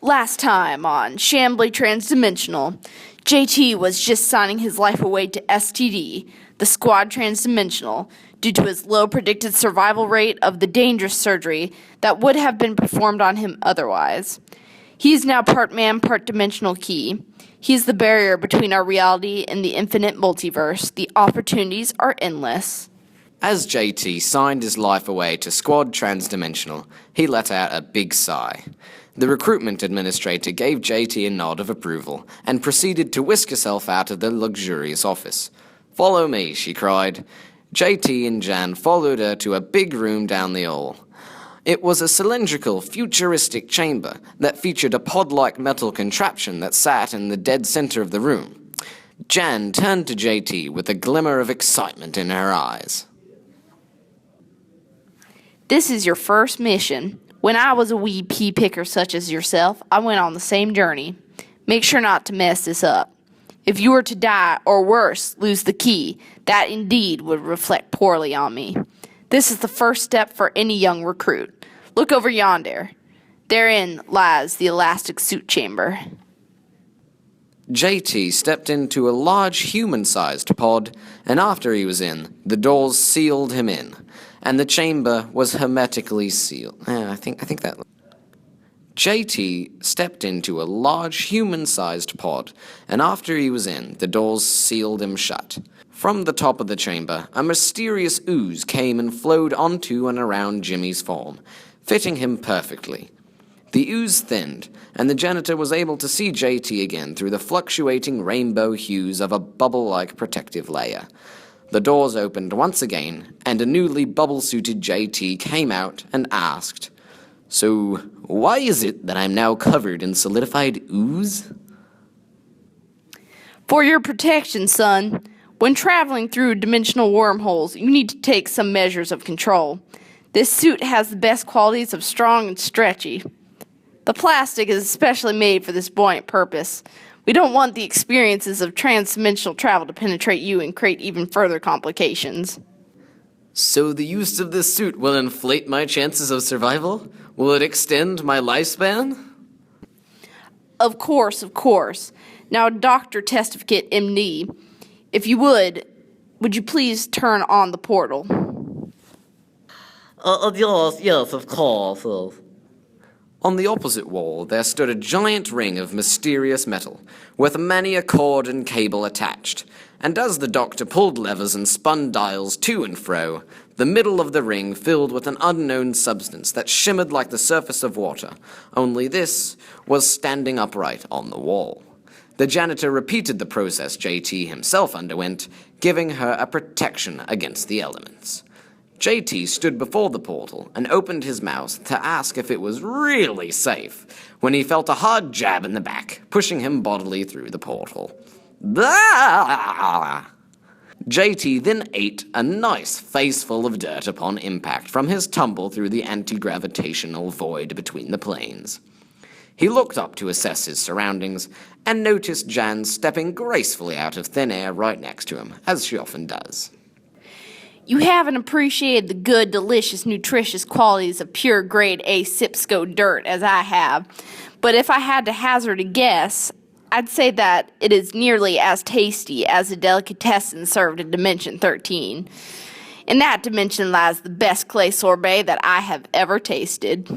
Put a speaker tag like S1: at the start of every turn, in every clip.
S1: Last time on Shambly Transdimensional, JT was just signing his life away to STD, the Squad Transdimensional, due to his low predicted survival rate of the dangerous surgery that would have been performed on him otherwise. He is now part man, part dimensional key. He is the barrier between our reality and the infinite multiverse. The opportunities are endless.
S2: As JT signed his life away to Squad Transdimensional, he let out a big sigh. The recruitment administrator gave JT a nod of approval and proceeded to whisk herself out of the luxurious office. "Follow me," she cried. JT and Jan followed her to a big room down the hall. It was a cylindrical, futuristic chamber that featured a pod-like metal contraption that sat in the dead center of the room. Jan turned to JT with a glimmer of excitement in her eyes.
S1: This is your first mission. When I was a wee pea picker such as yourself, I went on the same journey. Make sure not to mess this up. If you were to die, or worse, lose the key, that indeed would reflect poorly on me. This is the first step for any young recruit. Look over yonder. Therein lies the elastic suit chamber.
S2: JT stepped into a large human-sized pod, and after he was in, the doors sealed him in, and the chamber was hermetically sealed. JT stepped into a large human-sized pod, and after he was in, the doors sealed him shut. From the top of the chamber, a mysterious ooze came and flowed onto and around Jimmy's form, fitting him perfectly. The ooze thinned, and the janitor was able to see JT again through the fluctuating rainbow hues of a bubble-like protective layer. The doors opened once again, and a newly bubble-suited JT came out and asked, "So, why is it that I'm now covered in solidified ooze?"
S1: For your protection, son. When traveling through dimensional wormholes, you need to take some measures of control. This suit has the best qualities of strong and stretchy. The plastic is especially made for this buoyant purpose. We don't want the experiences of transdimensional travel to penetrate you and create even further complications.
S2: So the use of this suit will inflate my chances of survival? Will it extend my lifespan?
S1: Of course. Now, Dr. Testificate MD, if you would you please turn on the portal?
S3: Yes, of course.
S2: On the opposite wall, there stood a giant ring of mysterious metal, with many a cord and cable attached, and as the doctor pulled levers and spun dials to and fro, the middle of the ring filled with an unknown substance that shimmered like the surface of water, only this was standing upright on the wall. The janitor repeated the process JT himself underwent, giving her a protection against the elements. JT stood before the portal and opened his mouth to ask if it was really safe when he felt a hard jab in the back, pushing him bodily through the portal. Blah! JT then ate a nice faceful of dirt upon impact from his tumble through the anti-gravitational void between the planes. He looked up to assess his surroundings and noticed Jan stepping gracefully out of thin air right next to him, as she often does.
S1: You haven't appreciated the good, delicious, nutritious qualities of pure grade A Sipsco dirt as I have, but if I had to hazard a guess, I'd say that it is nearly as tasty as a delicatessen served in Dimension 13. In that dimension lies the best clay sorbet that I have ever tasted.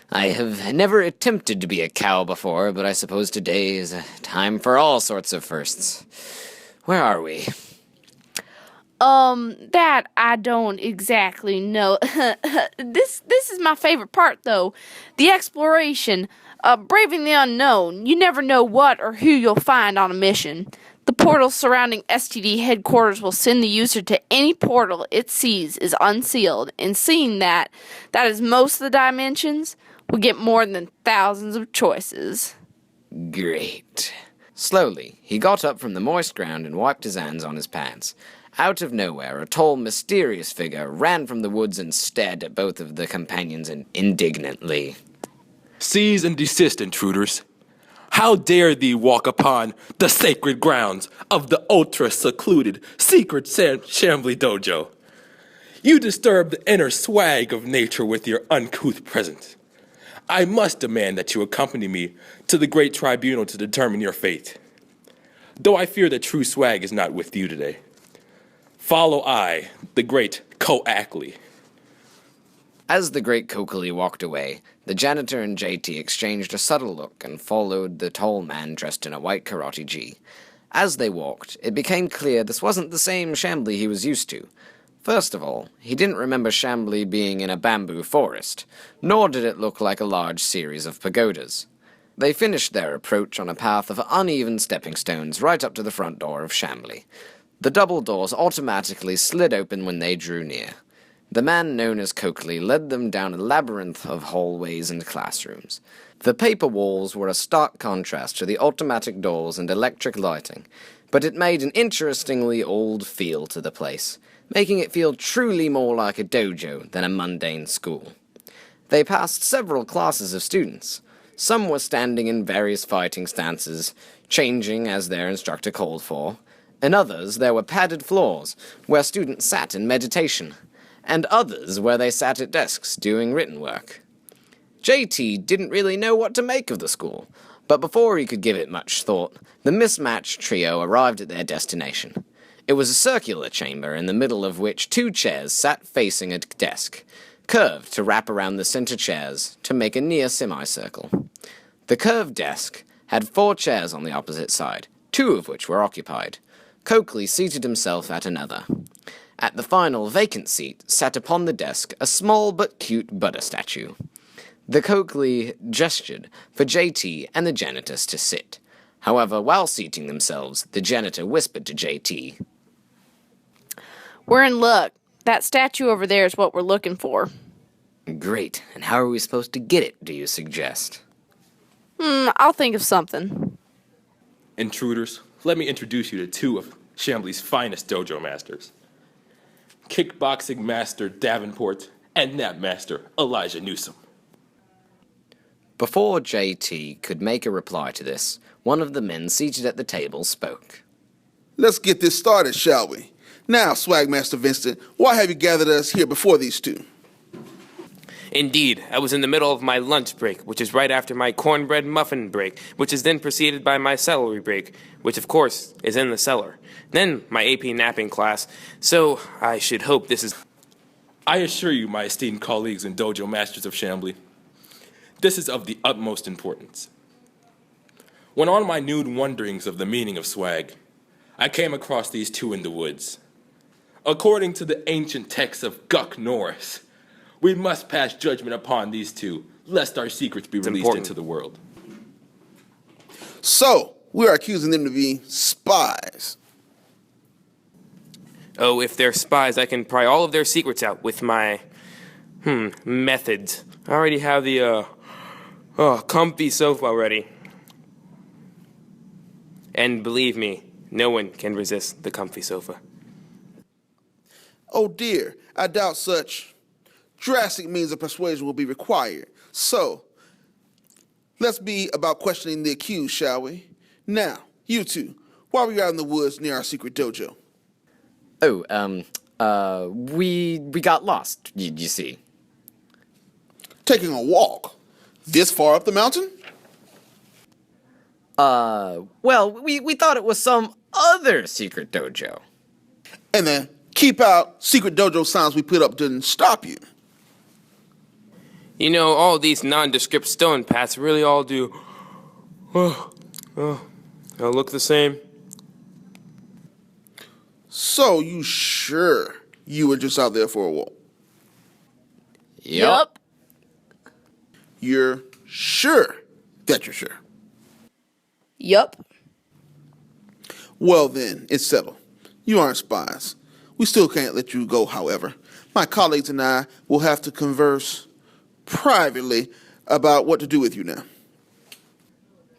S2: I have never attempted to be a cow before, but I suppose today is a time for all sorts of firsts. Where are we?
S1: That I don't exactly know. This is my favorite part, though. The exploration. Braving the unknown. You never know what or who you'll find on a mission. The portal surrounding STD headquarters will send the user to any portal it sees is unsealed, and seeing that is most of the dimensions, will get more than thousands of choices.
S2: Great. Slowly, he got up from the moist ground and wiped his hands on his pants. Out of nowhere, a tall, mysterious figure ran from the woods and stared at both of the companions indignantly.
S4: Cease and desist, intruders. How dare thee walk upon the sacred grounds of the ultra-secluded secret Shambly Dojo? You disturb the inner swag of nature with your uncouth presence. I must demand that you accompany me to the great tribunal to determine your fate. Though I fear that true swag is not with you today. Follow I, the great Coakley.
S2: As the great Coakley walked away, the janitor and JT exchanged a subtle look and followed the tall man dressed in a white karate gi. As they walked, it became clear this wasn't the same Chambly he was used to. First of all, he didn't remember Chambly being in a bamboo forest, nor did it look like a large series of pagodas. They finished their approach on a path of uneven stepping stones right up to the front door of Chambly. The double doors automatically slid open when they drew near. The man known as Coakley led them down a labyrinth of hallways and classrooms. The paper walls were a stark contrast to the automatic doors and electric lighting, but it made an interestingly old feel to the place, making it feel truly more like a dojo than a mundane school. They passed several classes of students. Some were standing in various fighting stances, changing as their instructor called for. In others, there were padded floors, where students sat in meditation, and others where they sat at desks doing written work. JT didn't really know what to make of the school, but before he could give it much thought, the mismatched trio arrived at their destination. It was a circular chamber in the middle of which 2 chairs sat facing a desk, curved to wrap around the center chairs to make a near semicircle. The curved desk had 4 chairs on the opposite side, 2 of which were occupied. Coakley seated himself at another. At the final vacant seat sat upon the desk a small but cute Buddha statue. The Coakley gestured for JT and the janitors to sit. However, while seating themselves, the janitor whispered to JT,
S1: We're in luck. That statue over there is what we're looking for.
S2: Great, and how are we supposed to get it, do you suggest?
S1: I'll think of something.
S4: Intruders, let me introduce you to 2 of Chambly's finest dojo masters. Kickboxing master Davenport and nap master Elijah Newsom.
S2: Before JT could make a reply to this, one of the men seated at the table spoke.
S5: Let's get this started, shall we? Now, Swagmaster Vincent, why have you gathered us here before these 2?
S6: Indeed, I was in the middle of my lunch break, which is right after my cornbread muffin break, which is then preceded by my celery break, which of course is in the cellar. Then my AP napping class, so I should hope this is...
S4: I assure you, my esteemed colleagues and dojo masters of Chambly, this is of the utmost importance. When on my nude wonderings of the meaning of swag, I came across these 2 in the woods. According to the ancient texts of Guck Norris, we must pass judgment upon these 2, lest our secrets be released into the world.
S5: So, we are accusing them to be spies.
S6: Oh, if they're spies, I can pry all of their secrets out with my, methods. I already have the, comfy sofa ready. And believe me, no one can resist the comfy sofa.
S5: Oh dear, I doubt such drastic means of persuasion will be required. So, let's be about questioning the accused, shall we? Now, you 2, why were you out in the woods near our secret dojo?
S2: We got lost, you see.
S5: Taking a walk? This far up the mountain?
S2: Well, we thought it was some other secret dojo.
S5: And the keep out secret dojo signs we put up didn't stop you.
S6: You know, all these nondescript stone paths really all do... look the same.
S5: So, you sure you were just out there for a walk?
S1: Yup.
S5: You're sure that you're sure?
S1: Yup.
S5: Well then, it's settled. You aren't spies. We still can't let you go, however. My colleagues and I will have to converse privately about what to do with you now.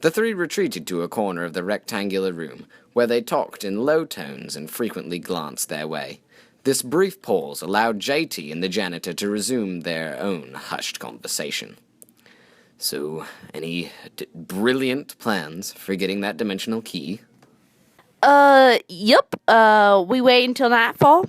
S2: The 3 retreated to a corner of the rectangular room, where they talked in low tones and frequently glanced their way. This brief pause allowed JT and the janitor to resume their own hushed conversation. So, any brilliant plans for getting that dimensional key?
S1: Yup. We wait until nightfall.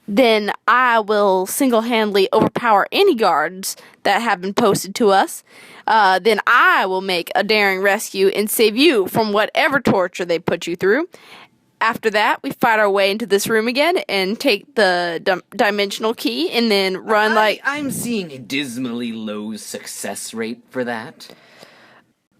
S1: then I will single-handedly overpower any guards that have been posted to us. Then I will make a daring rescue and save you from whatever torture they put you through. After that, we fight our way into this room again and take the dimensional key and then run
S2: I'm seeing a dismally low success rate for that.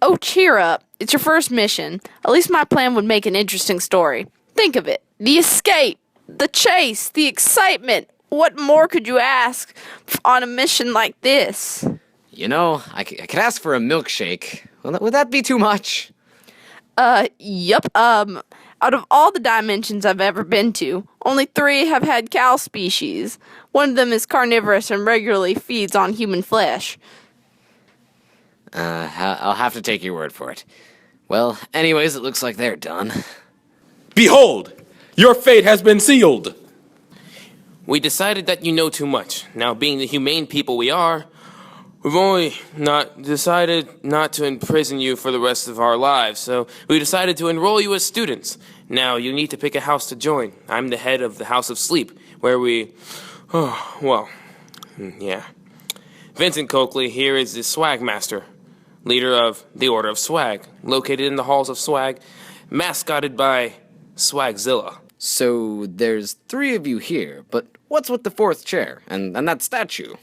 S1: Oh, cheer up. It's your first mission. At least my plan would make an interesting story. Think of it. The escape, the chase, the excitement. What more could you ask on a mission like this?
S2: You know, I could ask for a milkshake. Would that be too much?
S1: Yup. Out of all the dimensions I've ever been to, only 3 have had cow species. One of them is carnivorous and regularly feeds on human flesh.
S2: I'll have to take your word for it. Well, anyways, it looks like they're done.
S4: Behold, your fate has been sealed.
S6: We decided that you know too much. Now, being the humane people we are, we've only decided not to imprison you for the rest of our lives, so we decided to enroll you as students. Now, you need to pick a house to join. I'm the head of the House of Sleep, where Vincent Coakley here is the Swag Master, leader of the Order of Swag, located in the Halls of Swag, mascotted by Swagzilla.
S2: So there's 3 of you here, but what's with the 4th chair and that statue?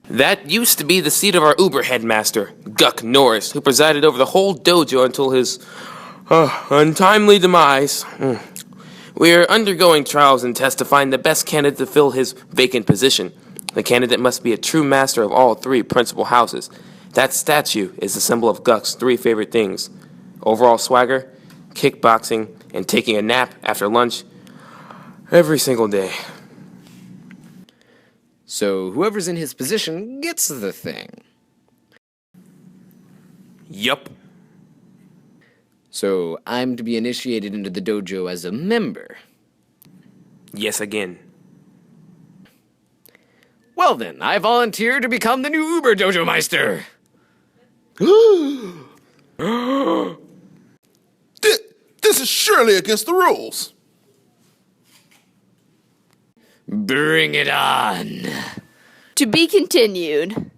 S6: That used to be the seat of our Uber headmaster, Guck Norris, who presided over the whole dojo until his untimely demise. We are undergoing trials and tests to find the best candidate to fill his vacant position. The candidate must be a true master of all 3 principal houses. That statue is the symbol of Guck's 3 favorite things: overall swagger, kickboxing, and taking a nap after lunch every single day.
S2: So whoever's in his position gets the thing.
S6: Yup.
S2: So I'm to be initiated into the dojo as a member.
S6: Yes, again.
S2: Well then, I volunteer to become the new Uber Dojo Meister.
S5: This is surely against the rules.
S2: Bring it on.
S1: To be continued.